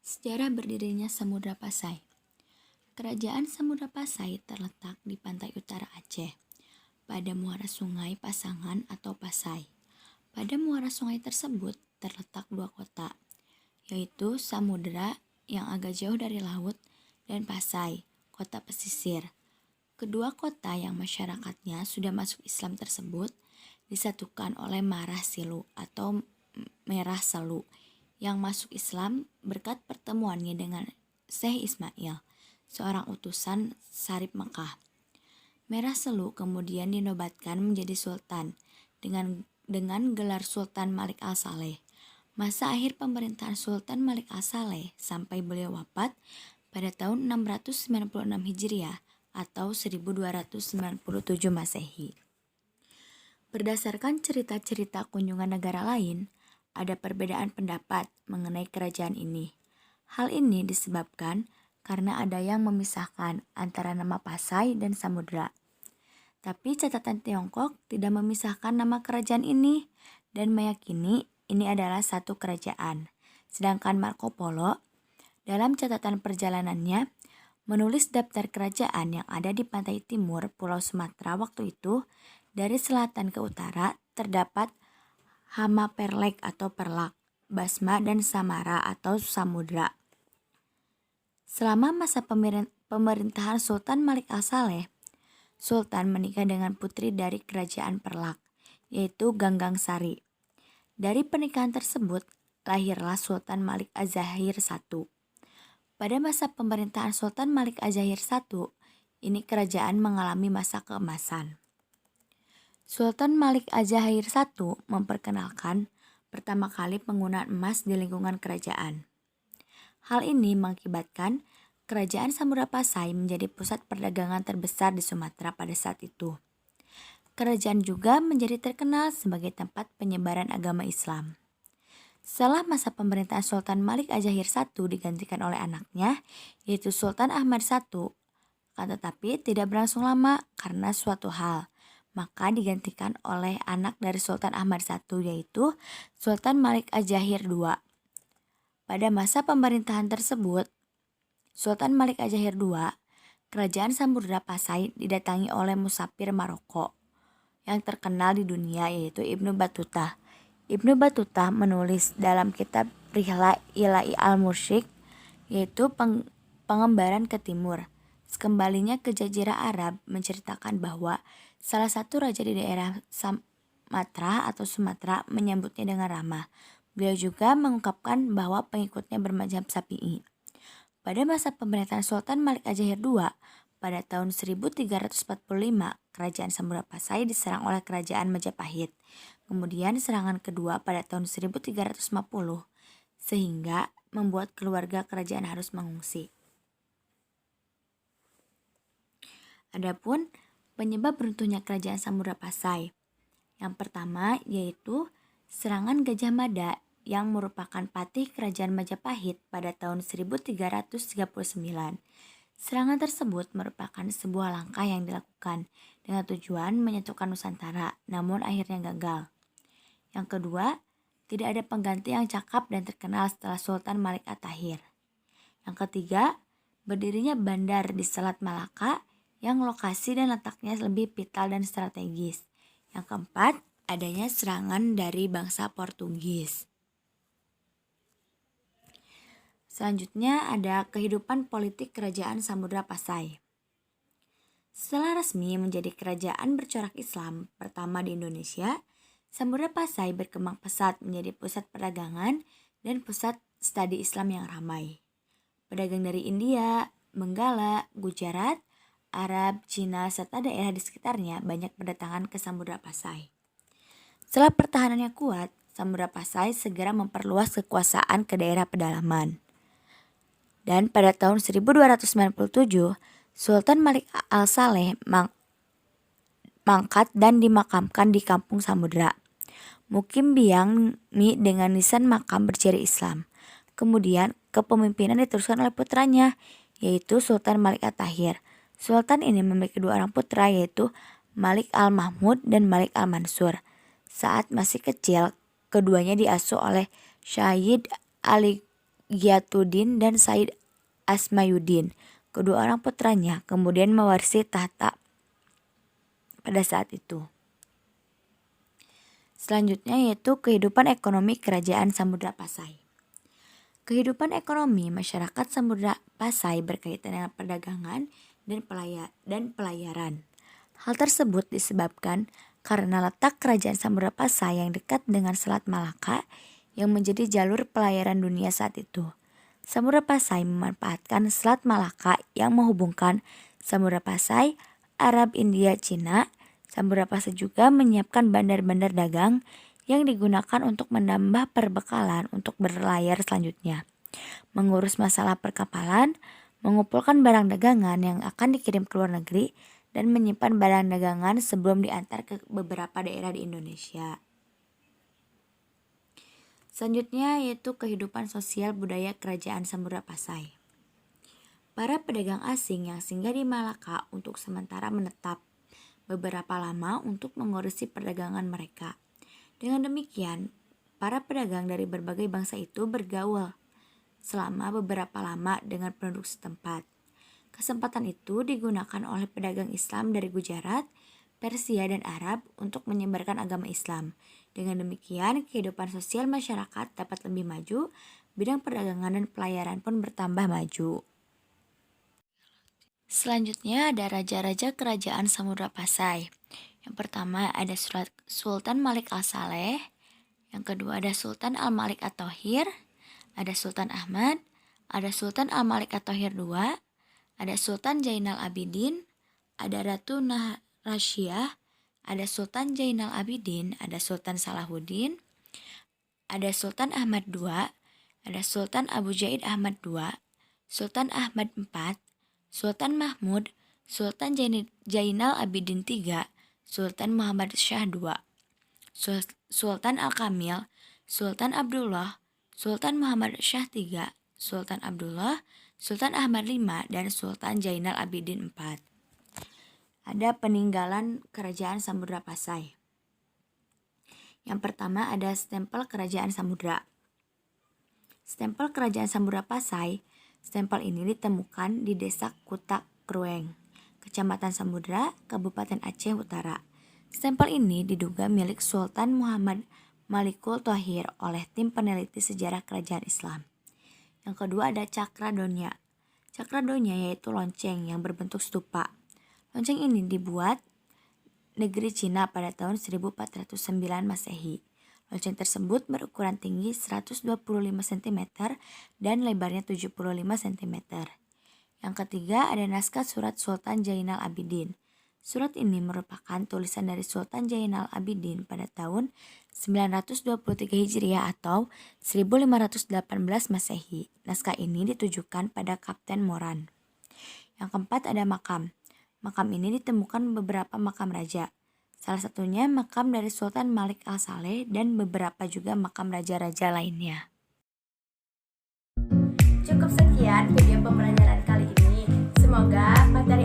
Sejarah berdirinya Samudra Pasai. Kerajaan Samudra Pasai terletak di pantai utara Aceh, pada muara sungai Pasangan atau Pasai. Pada muara sungai tersebut terletak dua kota, yaitu Samudra yang agak jauh dari laut dan Pasai, kota pesisir. Kedua kota yang masyarakatnya sudah masuk Islam tersebut disatukan oleh Marah Silu atau Merah Selu yang masuk Islam berkat pertemuannya dengan Syekh Ismail, seorang utusan Sarip Mekah. Merah Selu kemudian dinobatkan menjadi sultan dengan gelar Sultan Malik Al-Saleh. Masa akhir pemerintahan Sultan Malik Al-Saleh sampai beliau wafat pada tahun 696 Hijriah atau 1297 Masehi. Berdasarkan cerita-cerita kunjungan negara lain, ada perbedaan pendapat mengenai kerajaan ini. Hal ini disebabkan karena ada yang memisahkan antara nama Pasai dan Samudra. Tapi catatan Tiongkok tidak memisahkan nama kerajaan ini dan meyakini ini adalah satu kerajaan. Sedangkan Marco Polo dalam catatan perjalanannya menulis daftar kerajaan yang ada di pantai timur Pulau Sumatera waktu itu. Dari selatan ke utara terdapat Hama Perlek atau Perlak, Basma dan Samara atau Samudra. Selama masa pemerintahan Sultan Malik Al-Saleh, Sultan menikah dengan putri dari kerajaan Perlak, yaitu Ganggang Sari. Dari pernikahan tersebut, lahirlah Sultan Malik Az-Zahir I. Pada masa pemerintahan Sultan Malik Az-Zahir I, ini kerajaan mengalami masa keemasan. Sultan Malik Az-Zahir I memperkenalkan pertama kali penggunaan emas di lingkungan kerajaan. Hal ini mengakibatkan kerajaan Samudra Pasai menjadi pusat perdagangan terbesar di Sumatera pada saat itu. Kerajaan juga menjadi terkenal sebagai tempat penyebaran agama Islam. Setelah masa pemerintahan Sultan Malik Az-Zahir I digantikan oleh anaknya, yaitu Sultan Ahmad I, akan tetapi tidak berlangsung lama karena suatu hal. Maka digantikan oleh anak dari Sultan Ahmad I, yaitu Sultan Malik Az-Zahir II. Pada masa pemerintahan tersebut, Sultan Malik Az-Zahir II, kerajaan Samudra Pasai didatangi oleh musafir Maroko yang terkenal di dunia, yaitu Ibnu Battuta. Ibnu Battuta menulis dalam kitab Rihla ila al-Musyrik, yaitu pengembaraan ke timur. Sekembalinya ke Jazirah Arab menceritakan bahwa salah satu raja di daerah Sumatera menyambutnya dengan ramah. Beliau juga mengungkapkan bahwa pengikutnya bermadzhab Syafi'i. Pada masa pemerintahan Sultan Malik Az-Zahir II, pada tahun 1345, kerajaan Samudra Pasai diserang oleh kerajaan Majapahit. Kemudian serangan kedua pada tahun 1350, sehingga membuat keluarga kerajaan harus mengungsi. Adapun penyebab runtuhnya kerajaan Samudra Pasai. Yang pertama yaitu serangan Gajah Mada yang merupakan patih kerajaan Majapahit pada tahun 1339. Serangan tersebut merupakan sebuah langkah yang dilakukan dengan tujuan menyatukan Nusantara, namun akhirnya gagal. Yang kedua, tidak ada pengganti yang cakap dan terkenal setelah Sultan Malik At-Tahir. Yang ketiga, berdirinya bandar di Selat Malaka yang lokasi dan letaknya lebih vital dan strategis. Yang keempat, adanya serangan dari bangsa Portugis. Selanjutnya ada kehidupan politik kerajaan Samudra Pasai. Setelah resmi menjadi kerajaan bercorak Islam pertama di Indonesia, Samudra Pasai berkembang pesat menjadi pusat perdagangan dan pusat studi Islam yang ramai. Pedagang dari India, Benggala, Gujarat, Arab, Cina, serta daerah di sekitarnya banyak berdatangan ke Samudra Pasai. Setelah pertahanannya kuat, Samudra Pasai segera memperluas kekuasaan ke daerah pedalaman. Dan pada tahun 1297, Sultan Malik Al-Saleh mangkat dan dimakamkan di Kampung Samudra. Mukim Biang Mi dengan nisan makam berciri Islam. Kemudian kepemimpinan diteruskan oleh putranya, yaitu Sultan Malik At-Tahir. Sultan ini memiliki dua orang putra, yaitu Malik Al-Mahmud dan Malik Al-Mansur. Saat masih kecil, keduanya diasuh oleh Syahid Ali Giyatuddin dan Said Asmayuddin. Kedua orang putranya kemudian mewarisi tahta pada saat itu. Selanjutnya yaitu kehidupan ekonomi Kerajaan Samudra Pasai. Kehidupan ekonomi masyarakat Samudra Pasai berkaitan dengan perdagangan dan pelayaran. Hal tersebut disebabkan karena letak Kerajaan Samudra Pasai yang dekat dengan Selat Malaka yang menjadi jalur pelayaran dunia saat itu. Samudra Pasai memanfaatkan Selat Malaka yang menghubungkan Samudra Pasai, Arab, India, Cina. Samudra Pasai juga menyiapkan bandar-bandar dagang yang digunakan untuk menambah perbekalan untuk berlayar selanjutnya, mengurus masalah perkapalan, mengumpulkan barang dagangan yang akan dikirim ke luar negeri, dan menyimpan barang dagangan sebelum diantar ke beberapa daerah di Indonesia. Selanjutnya yaitu kehidupan sosial budaya Kerajaan Samudra Pasai. Para pedagang asing yang singgah di Malaka untuk sementara menetap beberapa lama untuk mengurusi perdagangan mereka. Dengan demikian, para pedagang dari berbagai bangsa itu bergaul selama beberapa lama dengan penduduk setempat. Kesempatan itu digunakan oleh pedagang Islam dari Gujarat, Persia, dan Arab untuk menyebarkan agama Islam. Dengan demikian, kehidupan sosial masyarakat dapat lebih maju, bidang perdagangan dan pelayaran pun bertambah maju. Selanjutnya ada raja-raja Kerajaan Samudra Pasai. Yang pertama ada Sultan Malik Al-Saleh, yang kedua ada Sultan Al-Malik At-Thohir, ada Sultan Ahmad, ada Sultan Al-Malik At-Thohir II, ada Sultan Zainal Abidin, ada Ratu Rashiah, ada Sultan Zainal Abidin, ada Sultan Salahuddin, ada Sultan Ahmad II, ada Sultan Abu Zaid Ahmad II, Sultan Ahmad IV, Sultan Mahmud, Sultan Zainal Abidin III, Sultan Muhammad Shah II, Sultan Al-Kamil, Sultan Abdullah, Sultan Muhammad Shah III, Sultan Abdullah, Sultan Ahmad V, dan Sultan Zainal Abidin IV. Ada peninggalan Kerajaan Samudra Pasai. Yang pertama ada stempel Kerajaan Samudra. Stempel Kerajaan Samudra Pasai. Stempel ini ditemukan di Desa Kuta Krueng, Kecamatan Samudra, Kabupaten Aceh Utara. Stempel ini diduga milik Sultan Muhammad Malikul Thohir oleh tim peneliti sejarah kerajaan Islam. Yang kedua ada Cakra Donya. Cakra Donya yaitu lonceng yang berbentuk stupa. Lonceng ini dibuat negeri Cina pada tahun 1409 Masehi. Lonceng tersebut berukuran tinggi 125 cm dan lebarnya 75 cm. Yang ketiga ada naskah surat Sultan Zainal Abidin. Surat ini merupakan tulisan dari Sultan Zainal Abidin pada tahun 923 Hijriah atau 1518 Masehi. Naskah ini ditujukan pada Kapten Moran. Yang keempat ada makam. Makam ini ditemukan beberapa makam raja. Salah satunya makam dari Sultan Malik Al-Saleh dan beberapa juga makam raja-raja lainnya. Cukup sekian video pembelajaran kali ini. Semoga materi